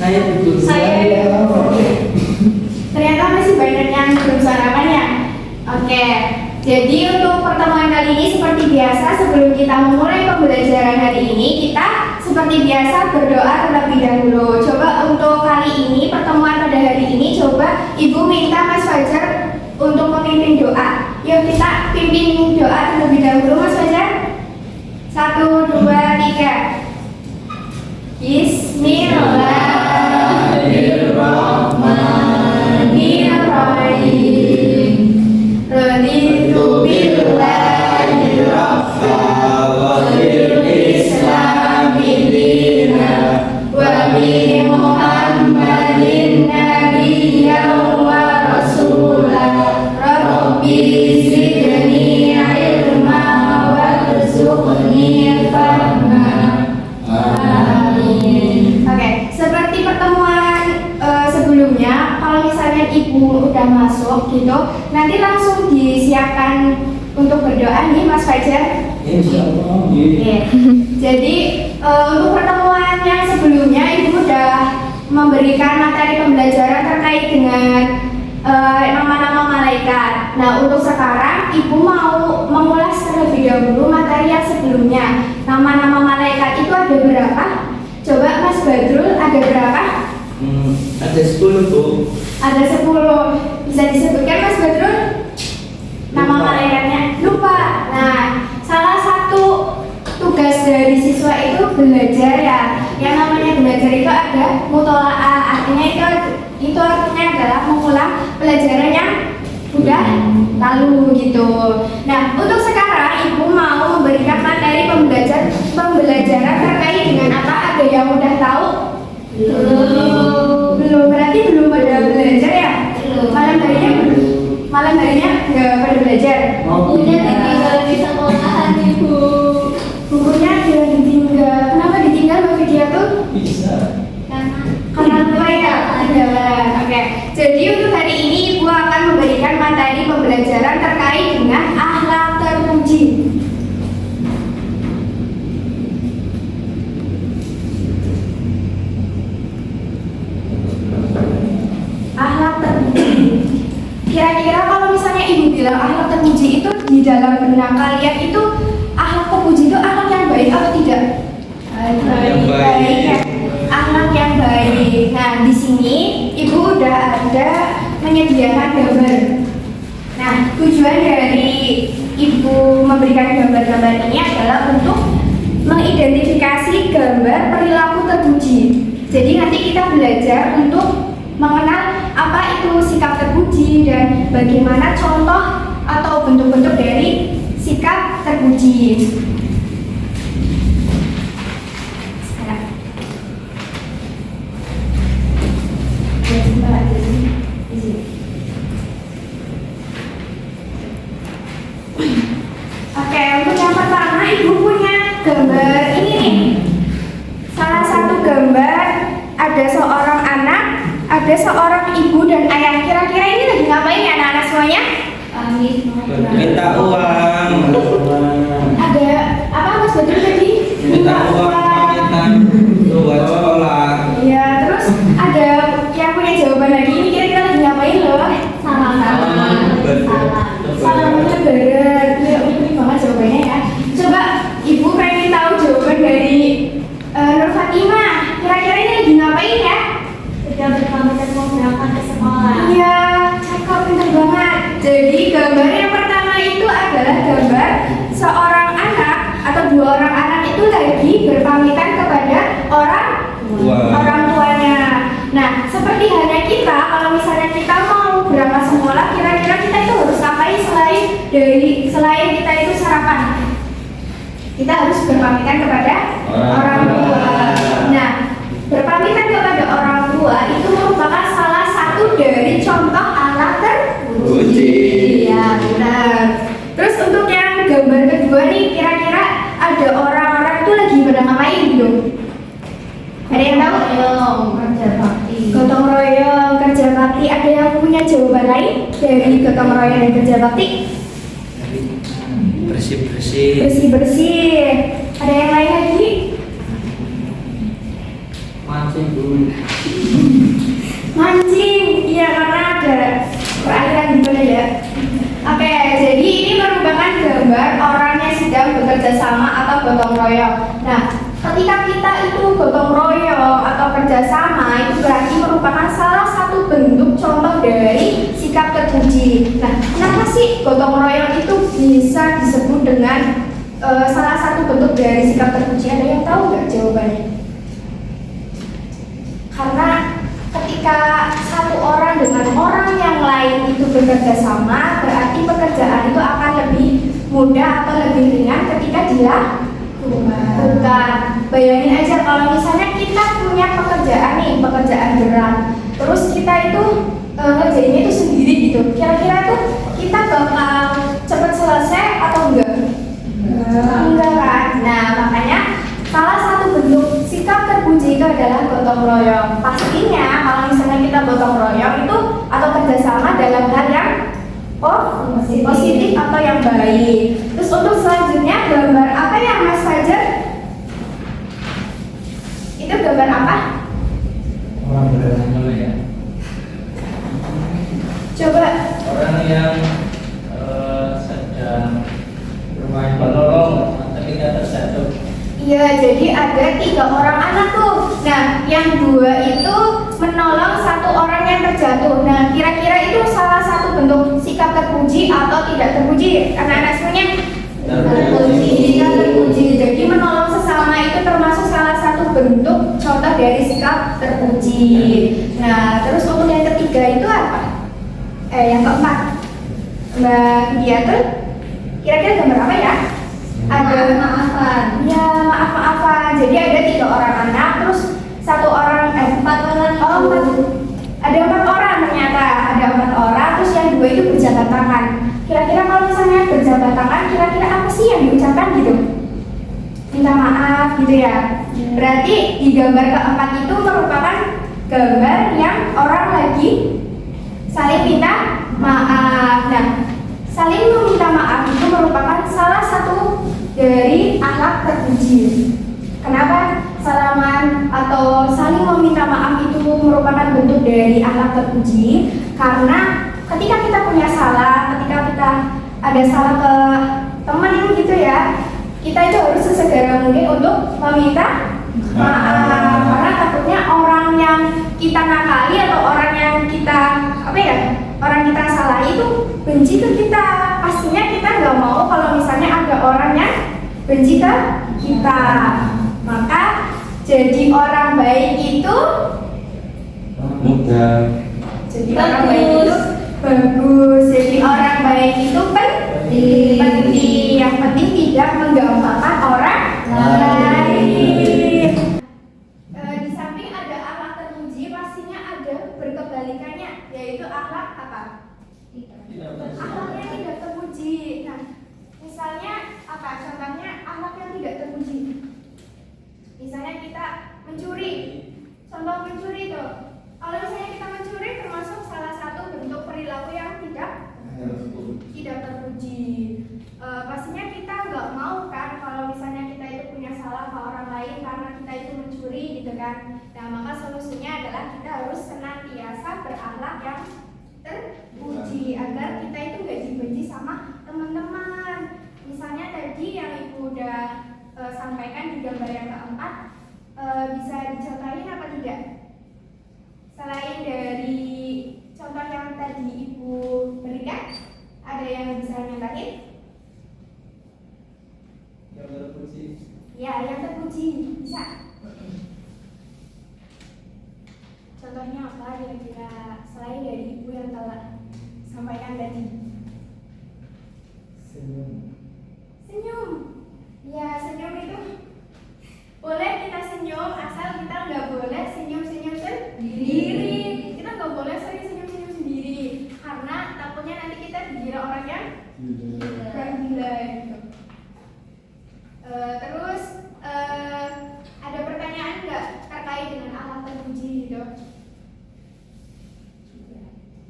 Saya betul. Saya ternyata masih banyak yang belum sarapan ya. Oke, jadi untuk pertemuan kali ini seperti biasa sebelum kita memulai pembelajaran hari ini kita seperti biasa berdoa terlebih dahulu. Coba untuk kali ini pertemuan pada hari ini coba Ibu minta Mas Fajar untuk memimpin doa. Yuk kita pimpin doa terlebih dahulu Mas Fajar. 1, 2, 3. Bismillahirrahmanirrahim. Raditu billahi rabba wa bil islami dina wa bi Muhammadin nabiyyan wa rasulah. Rabbi zidni ilma warzuqni fahma. Oke, seperti pertemuan sebelumnya, kalau misalnya ibu udah masuk gitu, nanti langsung disiapkan untuk berdoa nih Mas Fajar. Insyaallah. Oke. Jadi untuk pertemuan yang sebelumnya ibu udah memberikan materi pembelajaran terkait dengan nama-nama malaikat. Nah untuk sekarang ibu mau mengulas terlebih dahulu materi yang sebelumnya. Nama-nama malaikat itu ada berapa? Coba Mas Badrul ada berapa? Ada 10 tuh. Ada 10. Bisa disebutkan Mas Badrul? Nama Lupa. malaikatnya? Lupa. Nah, salah satu tugas dari siswa itu belajar ya. Yang namanya belajar itu ada mutolaah. Artinya itu artinya adalah mengulang pelajaran yang udah lalu gitu. Nah, untuk sekarang ibu mau memberikan materi pembelajaran terkait dengan apa? Ada yang udah tahu? Belum. Berarti belum pada belajar ya? Malam harinya nggak pada belajar. Bukunya ditinggal di sekolahan ibu. Bukunya dia ditinggal. Kenapa ditinggal Mbak Vidya tuh? Bisa. Karena lupa ya. Oke. Jadi untuk hari ini ibu akan memberikan materi pembelajaran terkait dengan akhlak terpuji. Akhlak terpuji. Kira-kira kalau misalnya ibu bilang akhlak terpuji itu di dalam benak kalian itu akhlak terpuji itu akhlak yang baik atau tidak? Yang baik. Ya. Akhlak yang baik. Nah di sini ibu udah ada menyediakan gambar. Nah tujuan dari ibu memberikan gambar-gambar ini adalah untuk mengidentifikasi gambar perilaku terpuji. Jadi nanti kita belajar untuk mengenal apa itu sikap terpuji dan bagaimana contoh atau bentuk-bentuk dari sikap terpuji. Sekarang. Ya, sebentar aja sih. Di sini. Oke, untuk yang pertama ibu punya gambar ini nih. Salah satu gambar ada seorang anak, ada seorang ibu dan ayah. Kira-kira ini lagi ngapain ya anak-anak semuanya? Minta uang. Ada apa Mas Badrul tadi? Minta uang pamitan buat sekolah. Iya, terus ada yang punya jawaban lagi. Ini kira-kira lagi ngapain loh? Salam. Salamnya berat. Ini banget jawabannya ya. Coba ibu pengen tahu jawaban dari Nur Fatimah. Kira-kira ini lagi ngapain ya? Sudah berpamitan mau berangkat ke sekolah. Iya, cakep, pintar banget. Jadi gambar yang pertama itu adalah gambar seorang anak atau dua orang anak itu lagi berpamitan kepada orang tuanya. Nah, seperti halnya kita, kalau misalnya kita mau berangkat sekolah, kira-kira kita itu harus ngapain selain kita itu sarapan? Kita harus berpamitan kepada orang tua. Nah, berpamitan kepada orang tua itu merupakan salah satu dari contoh akhlak terpuji. Iya, benar. Terus untuk yang gambar kedua nih, kira-kira ada orang-orang itu lagi pada ngapain gitu? Ada yang tahu? Kerja bakti. Gotong royong, kerja bakti. Ada yang punya jawaban lain dari gotong royong dan kerja bakti? Bersih-bersih. Bersih-bersih. Ada yang lain lagi? Mancing dulu. ada perakhiran gimana ya? Oke, jadi ini merupakan gambar orang yang sedang bekerja sama atau gotong royong. Nah, ketika kita itu gotong royong atau kerjasama itu berarti merupakan salah satu bentuk contoh dari sikap terpuji. Nah, kenapa sih gotong royong itu bisa disebut dengan salah satu bentuk dari sikap terpuji? Ada yang tahu nggak jawabannya? Karena ketika satu orang dengan orang yang lain itu bekerja sama, berarti pekerjaan itu akan lebih mudah atau lebih ringan ketika dia bukan. Bayangin aja kalau misalnya kita punya pekerjaan nih, pekerjaan berat, terus kita itu ngerjainnya itu sendiri gitu. Kira-kira tuh kita bakal cepat selesai atau enggak? Enggak kan? Nah, makanya salah satu bentuk sikap terpuji itu adalah gotong royong. Pastinya kalau misalnya kita gotong royong itu atau kerjasama dalam hal yang positif atau yang baik. Terus untuk selanjutnya gambar apa ya Mas Fajar? Itu gambar apa? Orang beragama ya. Coba. Orang yang sedang bermain menolong ketika terjatuh. Iya, jadi ada 3 orang anak tuh. Nah, yang 2 itu menolong 1 orang yang terjatuh. Nah, kira-kira itu salah satu bentuk sikap terpuji atau tidak terpuji? Anak-anak semuanya terpuji. Sikap terpuji. Jadi menolong sesama itu termasuk salah satu bentuk contoh dari sikap terpuji. Nah, terus untuk yang ketiga itu apa? Yang keempat, Mbak Diatul, kira-kira gambar apa ya? Ada maafan. Ya, maaf-maafan. Jadi ada 3 orang anak, terus 1 orang 4 orang. Ada 4 orang ternyata. Ada 4 orang, terus yang 2 itu berjabat tangan. Kira-kira kalau misalnya berjabat tangan, kira-kira apa sih yang diucapkan gitu? Minta maaf gitu ya. Berarti di gambar keempat itu merupakan gambar yang orang lagi saling minta maaf. Nah, saling meminta maaf itu merupakan salah satu dari akhlak terpuji. Kenapa salaman atau saling meminta maaf itu merupakan bentuk dari akhlak terpuji? Karena ketika kita punya salah, ketika kita ada salah ke teman gitu ya, kita itu harus sesegera mungkin untuk meminta maaf. Karena takutnya orang yang kita nakali atau orang yang kita orang kita salah itu benci ke kita. Pastinya kita nggak mau kalau misalnya ada orang yang benci ke kita. Maka jadi orang baik itu Mudah. jadi orang baik itu bagus. Jadi orang baik itu penting. Yang penting tidak menggampangkan orang lain. Di samping ada akhlak terpuji, pastinya ada berkebalikannya, yaitu akhlak apa? Akhlak yang tidak terpuji. Nah, misalnya apa? Contohnya akhlak yang tidak terpuji. Misalnya kita mencuri. Contoh mencuri itu. Kalau misalnya kita mencuri termasuk salah satu bentuk perilaku yang tidak terpuji. Pastinya kita nggak mau kan kalau misalnya kita itu punya salah ke orang lain karena kita itu mencuri gitu kan. Nah, maka solusinya adalah kita harus senantiasa berakhlak yang terpuji agar kita itu nggak dibenci sama teman-teman. Misalnya tadi yang ibu udah sampaikan di gambar yang keempat, bisa dicontohin apa tidak? Selain dari contoh yang tadi ibu berikan, ada yang bisa nyontohin? Yang terpuji. Ya, yang terpuji bisa. Contohnya apa kira-kira selain dari ibu yang telah sampaikan tadi? Senyum. Ya, senyum itu boleh kita senyum asal kita nggak boleh senyum-senyum sendiri. Kita nggak boleh sering senyum-senyum sendiri karena takutnya nanti kita dikira orang yang gila gitu. Terus ada pertanyaan nggak terkait dengan akhlak terpuji gitu?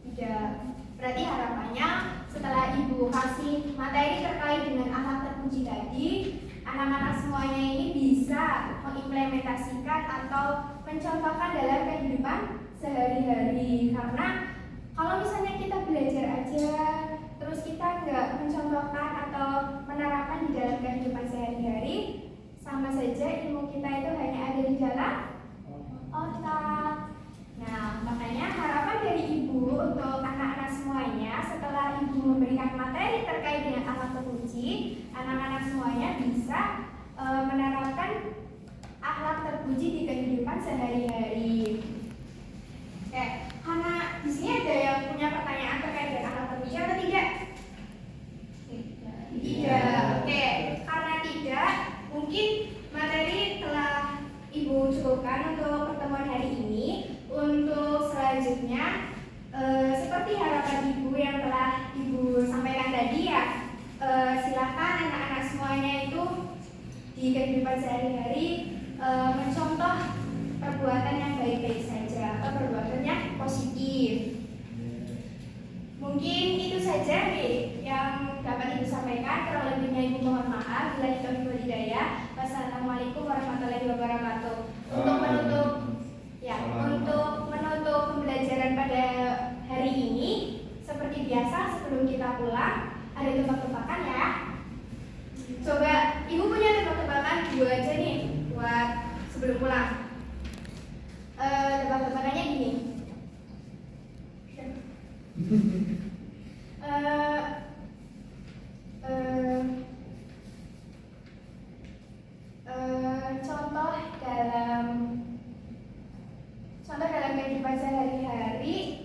Tidak. Berarti harapannya setelah ibu kasih materi terkait dengan akhlak terpuji tadi, anak-anak semuanya ini bisa mengimplementasikan atau mencontohkan dalam kehidupan sehari-hari. Karena kalau selanjutnya, seperti harapan Ibu yang telah Ibu sampaikan tadi ya, silakan anak-anak semuanya itu di kehidupan sehari-hari mencontoh perbuatan yang baik-baik saja atau perbuatan yang positif. Mungkin itu saja nih yang dapat Ibu sampaikan. Kurang lebihnya Ibu mohon maaf. Bila kita hidayah. Wassalamualaikum warahmatullahi wabarakatuh. Untuk menutup pembelajaran pada hari ini, seperti biasa sebelum kita pulang ada tebak-tebakan ya. Coba Ibu punya tebak-tebakan 2 aja nih buat sebelum pulang. Tebak-tebakannya gini. Contoh dalam kehidupan sehari-hari